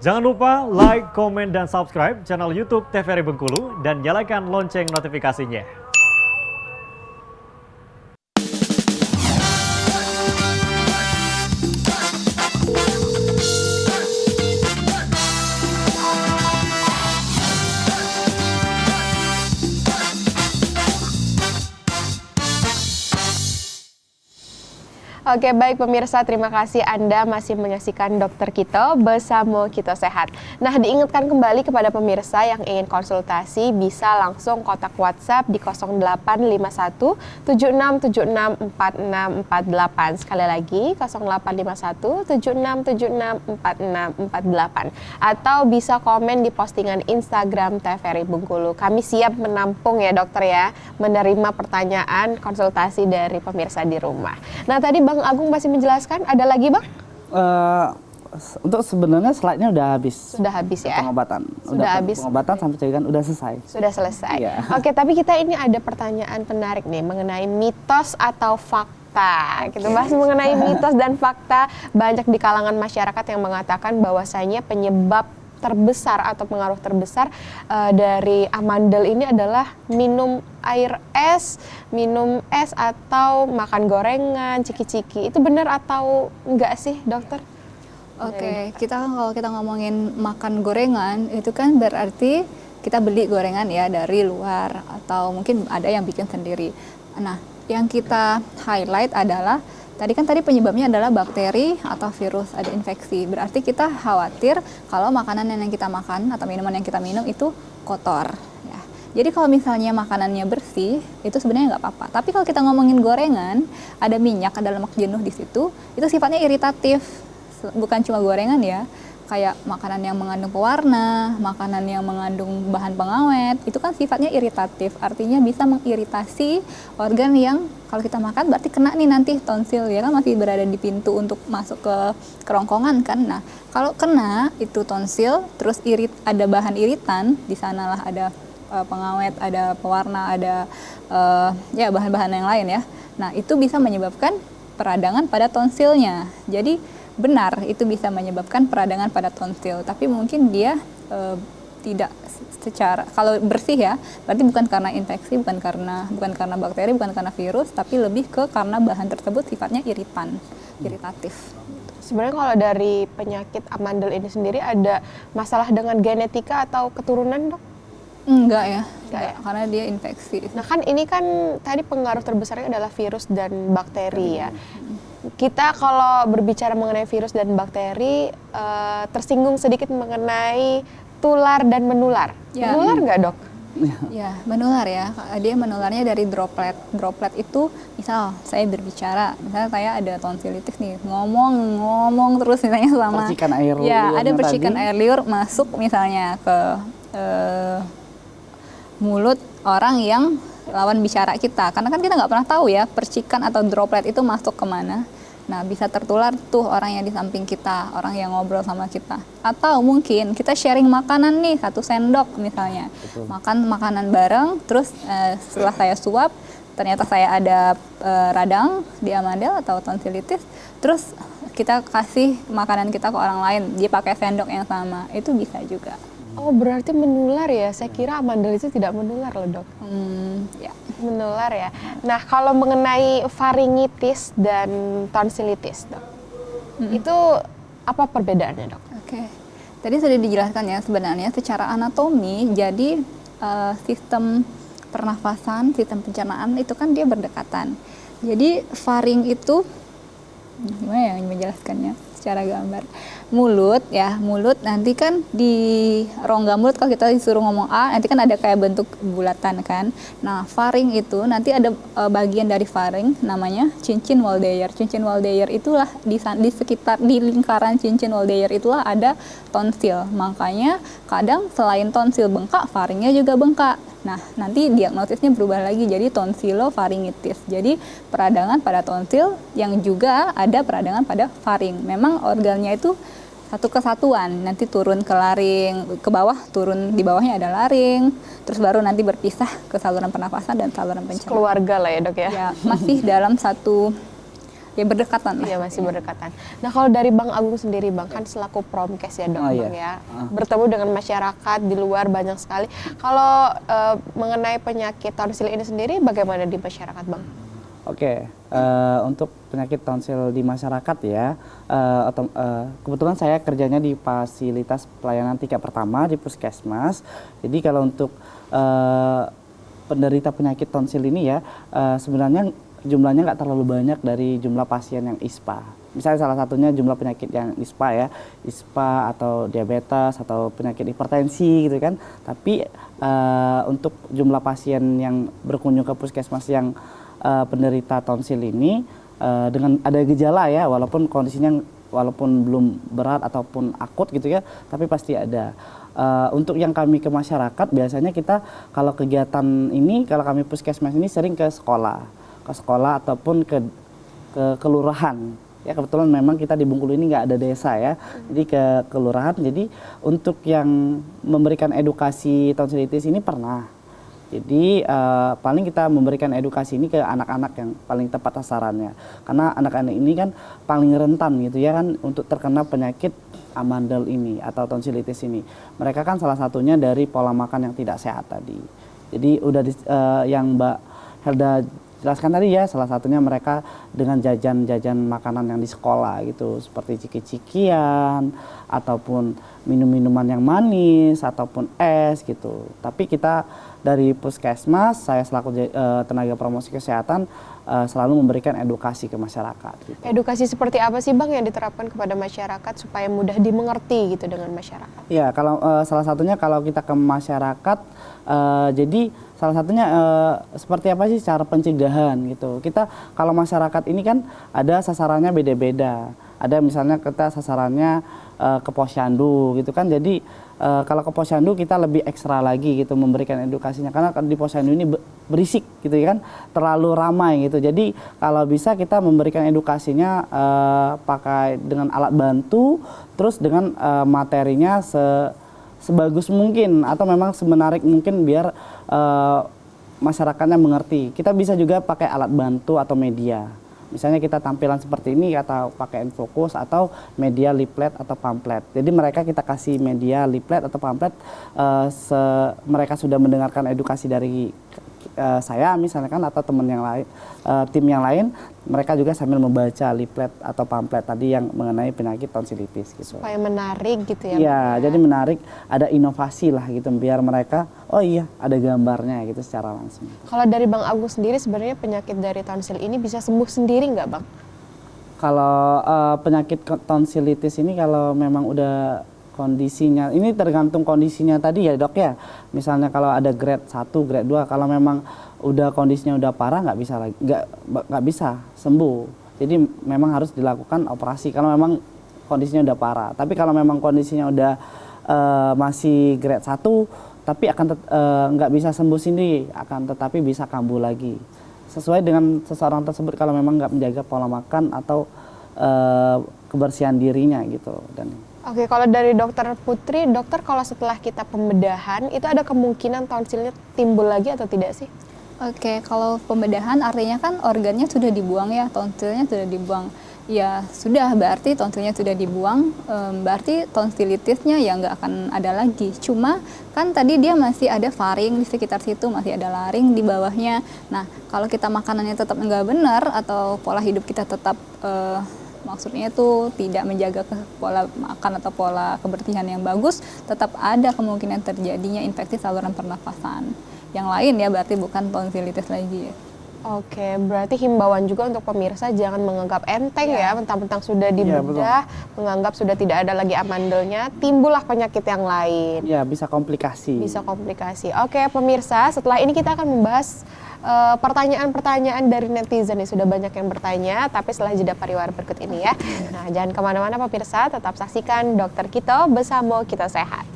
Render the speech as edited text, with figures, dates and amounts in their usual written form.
Jangan lupa like, komen, dan subscribe channel YouTube TVRI Bengkulu dan nyalakan lonceng notifikasinya. Oke, baik pemirsa, terima kasih Anda masih menyaksikan Dokter Kito bersama Kito Sehat. Nah, diingatkan kembali kepada pemirsa yang ingin konsultasi bisa langsung kontak WhatsApp di 0851 7676 4648. Sekali lagi 0851 7676 4648 atau bisa komen di postingan Instagram TVRI Bengkulu. Kami siap menampung ya dokter ya, menerima pertanyaan konsultasi dari pemirsa di rumah. Nah, tadi Bang Agung masih menjelaskan, ada lagi Bang? Untuk sebenarnya slide-nya udah habis. Sudah habis ya? Pengobatan. Sudah habis. Pengobatan sampai cairan udah selesai. Sudah selesai. Iya. Oke, tapi kita ini ada pertanyaan menarik nih mengenai mitos atau fakta. Kita bahas mengenai mitos dan fakta. Banyak di kalangan masyarakat yang mengatakan bahwasanya penyebab terbesar atau pengaruh terbesar dari amandel ini adalah minum minum es atau makan gorengan, ciki-ciki. Itu benar atau enggak sih, dokter? Oke, kalau kita ngomongin makan gorengan itu kan berarti kita beli gorengan ya dari luar atau mungkin ada yang bikin sendiri. Nah, yang kita highlight adalah tadi penyebabnya adalah bakteri atau virus, ada infeksi. Berarti kita khawatir kalau makanan yang kita makan atau minuman yang kita minum itu kotor. Ya. Jadi kalau misalnya makanannya bersih, itu sebenarnya nggak apa-apa. Tapi kalau kita ngomongin gorengan, ada minyak, ada lemak jenuh di situ, itu sifatnya iritatif. Bukan cuma gorengan ya, kayak makanan yang mengandung pewarna, makanan yang mengandung bahan pengawet, itu kan sifatnya iritatif, artinya bisa mengiritasi organ yang kalau kita makan berarti kena nih nanti tonsil, ya kan masih berada di pintu untuk masuk ke kerongkongan kan. Nah, kalau kena itu tonsil, terus ada bahan iritan, di sanalah ada pengawet, ada pewarna, ada ya bahan-bahan yang lain ya. Nah, itu bisa menyebabkan peradangan pada tonsilnya. Jadi benar, itu bisa menyebabkan peradangan pada tonsil, tapi mungkin dia tidak secara, kalau bersih ya, berarti bukan karena infeksi, bukan karena bakteri, bukan karena virus, tapi lebih ke karena bahan tersebut sifatnya iritatif. Sebenarnya kalau dari penyakit amandel ini sendiri ada masalah dengan genetika atau keturunan, Dok? Enggak ya, Karena dia infeksi. Nah kan ini kan tadi pengaruh terbesarnya adalah virus dan bakteri ya. Kita kalau berbicara mengenai virus dan bakteri, tersinggung sedikit mengenai tular dan menular. Ya. Menular nggak, Dok? Ya, menular ya. Dia menularnya dari droplet. Droplet itu, misal saya berbicara, misalnya saya ada tonsilitis nih, ngomong terus misalnya sama. Percikan air liur. Ya, ada percikan air liur masuk misalnya ke mulut orang yang lawan bicara kita, karena kan kita nggak pernah tahu ya percikan atau droplet itu masuk kemana. Nah, bisa tertular tuh orang yang di samping kita, orang yang ngobrol sama kita. Atau mungkin kita sharing makanan nih, 1 sendok misalnya. Betul. Makan makanan bareng, terus setelah saya suap, ternyata saya ada radang di amandel atau tonsilitis, terus kita kasih makanan kita ke orang lain, dia pakai sendok yang sama, itu bisa juga. Oh, berarti menular ya? Saya kira amandel itu tidak menular loh, Dok. Ya. Menular ya. Nah, kalau mengenai faringitis dan tonsilitis, Dok, itu apa perbedaannya, Dok? Oke. Tadi sudah dijelaskan ya sebenarnya secara anatomi, jadi sistem pernafasan, sistem pencernaan itu kan dia berdekatan. Jadi faring itu, gimana yang menjelaskannya secara gambar? Mulut nanti kan di rongga mulut kalau kita disuruh ngomong A, nanti kan ada kayak bentuk bulatan kan. Nah, faring itu nanti ada bagian dari faring namanya cincin Waldeyer. Cincin Waldeyer itulah di sekitar, di lingkaran cincin Waldeyer itulah ada tonsil. Makanya kadang selain tonsil bengkak, faringnya juga bengkak. Nah, nanti diagnosisnya berubah lagi jadi tonsilofaringitis. Jadi peradangan pada tonsil yang juga ada peradangan pada faring. Memang organnya itu satu kesatuan, nanti turun ke laring, ke bawah, turun di bawahnya ada laring, terus baru nanti berpisah ke saluran pernafasan dan saluran pencernaan. Keluarga lah ya, Dok ya? Ya, masih dalam satu ya berdekatan lah. Iya, masih berdekatan. Nah, kalau dari Bang Agung sendiri, Bang, kan selaku Promkes ya, Dok, Oh, Bang iya. ya. Bertemu dengan masyarakat di luar banyak sekali. Kalau mengenai penyakit tonsil ini sendiri, bagaimana di masyarakat, Bang? Oke, untuk penyakit tonsil di masyarakat ya, kebetulan saya kerjanya di fasilitas pelayanan tingkat pertama di Puskesmas. Jadi kalau untuk penderita penyakit tonsil ini ya, sebenarnya jumlahnya nggak terlalu banyak dari jumlah pasien yang ISPA. Misalnya salah satunya jumlah penyakit yang ISPA ya, ISPA atau diabetes atau penyakit hipertensi gitu kan. Tapi untuk jumlah pasien yang berkunjung ke puskesmas yang penderita tonsil ini dengan ada gejala ya, walaupun kondisinya walaupun belum berat ataupun akut gitu ya, tapi pasti ada. Untuk yang kami ke masyarakat biasanya kita kalau kegiatan ini, kalau kami puskesmas ini sering ke sekolah ataupun ke kelurahan. Ya kebetulan memang kita di Bengkulu ini nggak ada desa ya, jadi ke kelurahan. Jadi untuk yang memberikan edukasi tonsilitis ini pernah. Jadi paling kita memberikan edukasi ini ke anak-anak yang paling tepat sasarannya. Karena anak-anak ini kan paling rentan gitu ya kan untuk terkena penyakit amandel ini atau tonsilitis ini. Mereka kan salah satunya dari pola makan yang tidak sehat tadi. Jadi udah yang Mbak Helda jelaskan tadi ya, salah satunya mereka dengan jajan-jajan makanan yang di sekolah gitu, seperti ciki-cikian ataupun minum-minuman yang manis ataupun es gitu. Tapi kita dari puskesmas, saya selaku tenaga promosi kesehatan selalu memberikan edukasi ke masyarakat gitu. Edukasi seperti apa sih, Bang, yang diterapkan kepada masyarakat supaya mudah dimengerti gitu dengan masyarakat? Ya, kalau salah satunya kalau kita ke masyarakat, jadi salah satunya seperti apa sih cara pencegahan gitu. Kita kalau masyarakat ini kan ada sasarannya beda-beda. Ada misalnya kita sasarannya ke posyandu gitu kan. Jadi kalau ke posyandu kita lebih ekstra lagi gitu memberikan edukasinya. Karena di posyandu ini berisik gitu ya kan, terlalu ramai gitu. Jadi kalau bisa kita memberikan edukasinya pakai dengan alat bantu, terus dengan materinya sebagus mungkin atau memang semenarik mungkin biar masyarakatnya mengerti. Kita bisa juga pakai alat bantu atau media. Misalnya kita tampilan seperti ini atau pakai infokus atau media leaflet atau pamflet. Jadi mereka kita kasih media leaflet atau pamflet, mereka sudah mendengarkan edukasi dari saya misalnya kan atau teman yang lain, tim yang lain, mereka juga sambil membaca leaflet atau pamflet tadi yang mengenai penyakit tonsilitis gitu. Supaya menarik gitu ya. Iya, jadi menarik, ada inovasi lah gitu biar mereka oh iya ada gambarnya gitu secara langsung. Kalau dari Bang Agung sendiri sebenarnya penyakit dari tonsil ini bisa sembuh sendiri nggak, Bang? Kalau penyakit tonsilitis ini kalau memang udah kondisinya, ini tergantung kondisinya tadi ya dok ya. Misalnya kalau ada grade 1, grade 2, kalau memang udah kondisinya udah parah nggak bisa sembuh. Jadi memang harus dilakukan operasi kalau memang kondisinya udah parah. Tapi kalau memang kondisinya udah masih grade 1, tapi nggak bisa sembuh sendiri, akan tetapi bisa kambuh lagi. Sesuai dengan seseorang tersebut kalau memang nggak menjaga pola makan atau kebersihan dirinya gitu. Oke, kalau dari dokter Putri, dokter kalau setelah kita pembedahan itu ada kemungkinan tonsilnya timbul lagi atau tidak sih? Oke, kalau pembedahan artinya kan organnya sudah dibuang ya, tonsilnya sudah dibuang. Ya sudah, berarti tonsilnya sudah dibuang, berarti tonsilitisnya ya nggak akan ada lagi. Cuma kan tadi dia masih ada faring di sekitar situ, masih ada laring di bawahnya. Nah, kalau kita makanannya tetap nggak benar atau pola hidup kita tetap maksudnya itu tidak menjaga pola makan atau pola kebersihan yang bagus, tetap ada kemungkinan terjadinya infeksi saluran pernafasan. Yang lain ya berarti bukan tonsilitis lagi. Oke, berarti himbauan juga untuk pemirsa jangan menganggap enteng ya, mentang-mentang sudah dibedah, menganggap sudah tidak ada lagi amandelnya, timbullah penyakit yang lain. Ya, bisa komplikasi. Bisa komplikasi. Oke, pemirsa, setelah ini kita akan membahas pertanyaan-pertanyaan dari netizen nih. Sudah banyak yang bertanya, tapi setelah jeda pariwara berikut ini ya. Nah, jangan kemana-mana pemirsa, tetap saksikan Dokter Kito bersama Kita Sehat.